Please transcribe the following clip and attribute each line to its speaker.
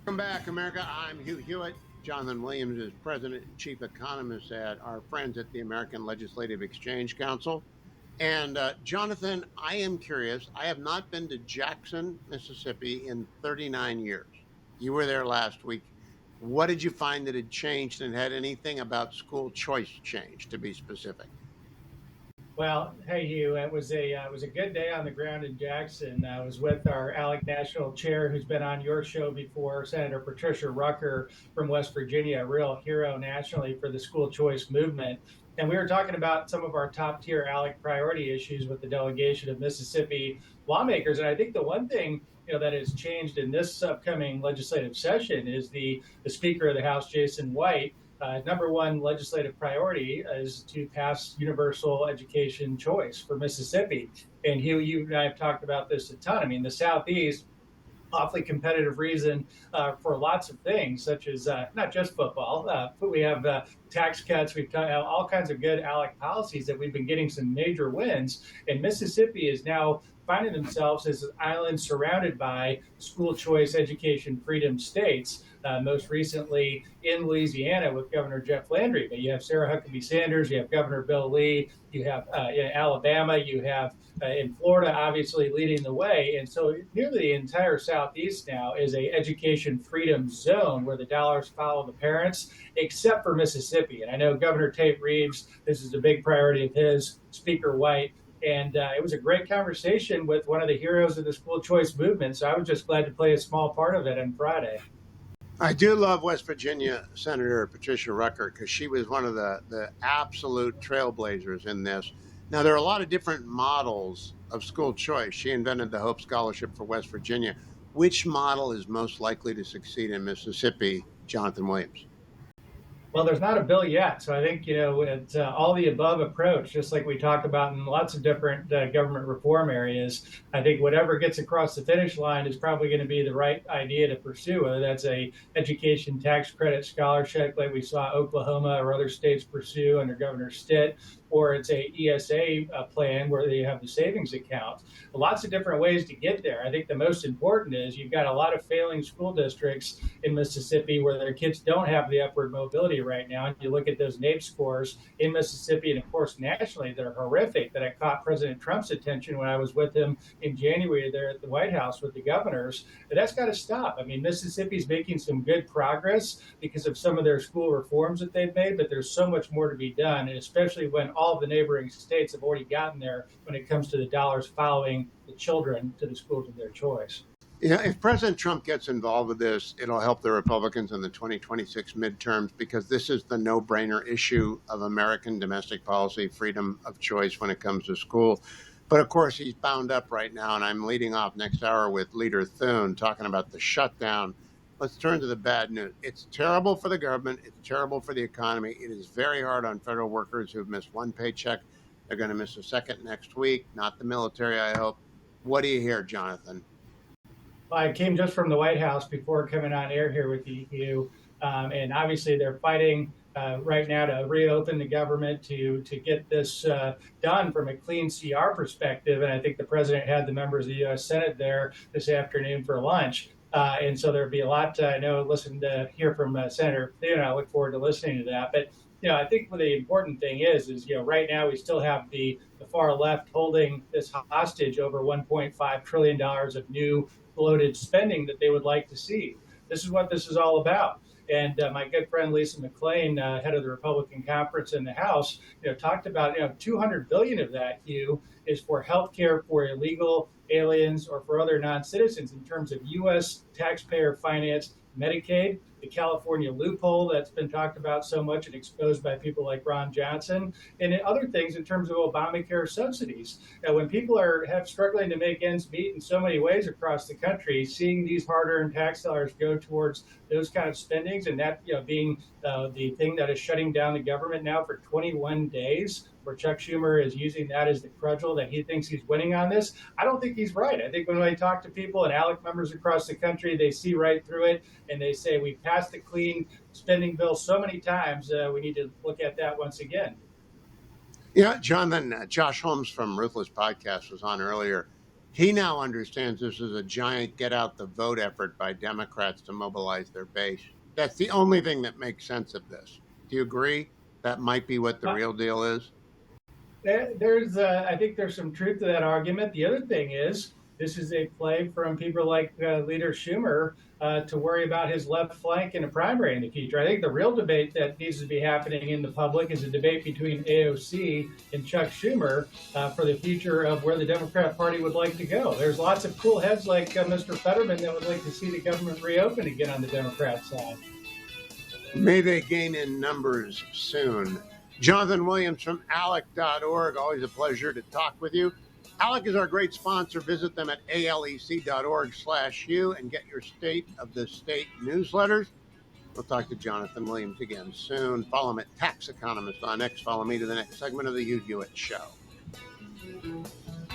Speaker 1: Welcome back, America. I'm Hugh Hewitt. Jonathan Williams is President and Chief Economist at our friends at the American Legislative Exchange Council. And Jonathan, I am curious. I have not been to Jackson, Mississippi in 39 years. You were there last week. What did you find that had changed, and had anything about school choice changed, to be specific?
Speaker 2: Well, hey Hugh, it was a good day on the ground in Jackson. I was with our ALEC National Chair, who's been on your show before, Senator Patricia Rucker from West Virginia, a real hero nationally for the school choice movement. And we were talking about some of our top tier ALEC priority issues with the delegation of Mississippi lawmakers. And I think the one thing that has changed in this upcoming legislative session is the Speaker of the House, Jason White. Number one legislative priority is to pass universal education choice for Mississippi. And Hugh, you and I have talked about this a ton. I mean, the Southeast, awfully competitive reason for lots of things, such as not just football, but we have tax cuts. We've got all kinds of good ALEC policies that we've been getting some major wins. And Mississippi is now finding themselves as an island surrounded by school choice education freedom states. Most recently in Louisiana with Governor Jeff Landry, but you have Sarah Huckabee Sanders, you have Governor Bill Lee, you have in Alabama, you have in Florida, obviously leading the way. And so nearly the entire Southeast now is a education freedom zone where the dollars follow the parents, except for Mississippi. And I know Governor Tate Reeves, this is a big priority of his, Speaker White. And it was a great conversation with one of the heroes of the school choice movement. So I was just glad to play a small part of it on Friday.
Speaker 1: I do love West Virginia Senator Patricia Rucker because she was one of the absolute trailblazers in this. Now, there are a lot of different models of school choice. She invented the Hope Scholarship for West Virginia. Which model is most likely to succeed in Mississippi, Jonathan Williams?
Speaker 2: Well, there's not a bill yet. So I think, it's all the above approach, just like we talk about in lots of different government reform areas. I think whatever gets across the finish line is probably going to be the right idea to pursue, whether that's a education tax credit scholarship like we saw Oklahoma or other states pursue under Governor Stitt, or it's a ESA plan where they have the savings account. Lots of different ways to get there. I think the most important is you've got a lot of failing school districts in Mississippi where their kids don't have the upward mobility right now. And you look at those NAEP scores in Mississippi and, of course, nationally, that are horrific, that I caught President Trump's attention when I was with him in January there at the White House with the governors. But that's got to stop. I mean, Mississippi's making some good progress because of some of their school reforms that they've made, but there's so much more to be done, and especially when all of the neighboring states have already gotten there when it comes to the dollars following the children to the schools of their choice.
Speaker 1: Yeah, if President Trump gets involved with this, it'll help the Republicans in the 2026 midterms because this is the no-brainer issue of American domestic policy, freedom of choice when it comes to school. But of course, he's bound up right now, and I'm leading off next hour with Leader Thune talking about the shutdown. Let's turn to the bad news. It's terrible for the government. It's terrible for the economy. It is very hard on federal workers who've missed one paycheck. They're going to miss a second next week. Not the military, I hope. What do you hear, Jonathan?
Speaker 2: I came just from the White House before coming on air here with you, and obviously they're fighting right now to reopen the government to get this done from a clean CR perspective. And I think the president had the members of the U.S. Senate there this afternoon for lunch. And so there'll be a lot to, I know, listen to hear from Senator Thune. I look forward to listening to that. But I think the important thing is right now we still have the far left holding this hostage over $1.5 trillion of new bloated spending that they would like to see. This is what this is all about. And my good friend Lisa McClain, head of the Republican conference in the House, talked about 200 billion of that, Hugh, is for health care for illegal aliens or for other non-citizens in terms of U.S. taxpayer financed Medicaid, the California loophole that's been talked about so much and exposed by people like Ron Johnson, and other things in terms of Obamacare subsidies. Now, when people are struggling to make ends meet in so many ways across the country, seeing these hard-earned tax dollars go towards those kind of spendings, and that being the thing that is shutting down the government now for 21 days, where Chuck Schumer is using that as the cudgel that he thinks he's winning on this. I don't think he's right. I think when I talk to people and ALEC members across the country, they see right through it and they say, we've passed the clean spending bill so many times, we need to look at that once again.
Speaker 1: Yeah, Jonathan, Josh Holmes from Ruthless Podcast was on earlier. He now understands this is a giant get out the vote effort by Democrats to mobilize their base. That's the only thing that makes sense of this. Do you agree? That might be what the
Speaker 2: Uh,
Speaker 1: real deal is.
Speaker 2: I think there's some truth to that argument. The other thing is, this is a play from people like Leader Schumer to worry about his left flank in a primary in the future. I think the real debate that needs to be happening in the public is a debate between AOC and Chuck Schumer for the future of where the Democrat Party would like to go. There's lots of cool heads like Mr. Fetterman that would like to see the government reopen again on the Democrat side.
Speaker 1: May they gain in numbers soon. Jonathan Williams from ALEC.org. Always a pleasure to talk with you. ALEC is our great sponsor. Visit them at alec.org/Hugh and get your State of the State newsletters. We'll talk to Jonathan Williams again soon. Follow him at Tax Economist on X. Follow me to the next segment of the Hugh Hewitt Show.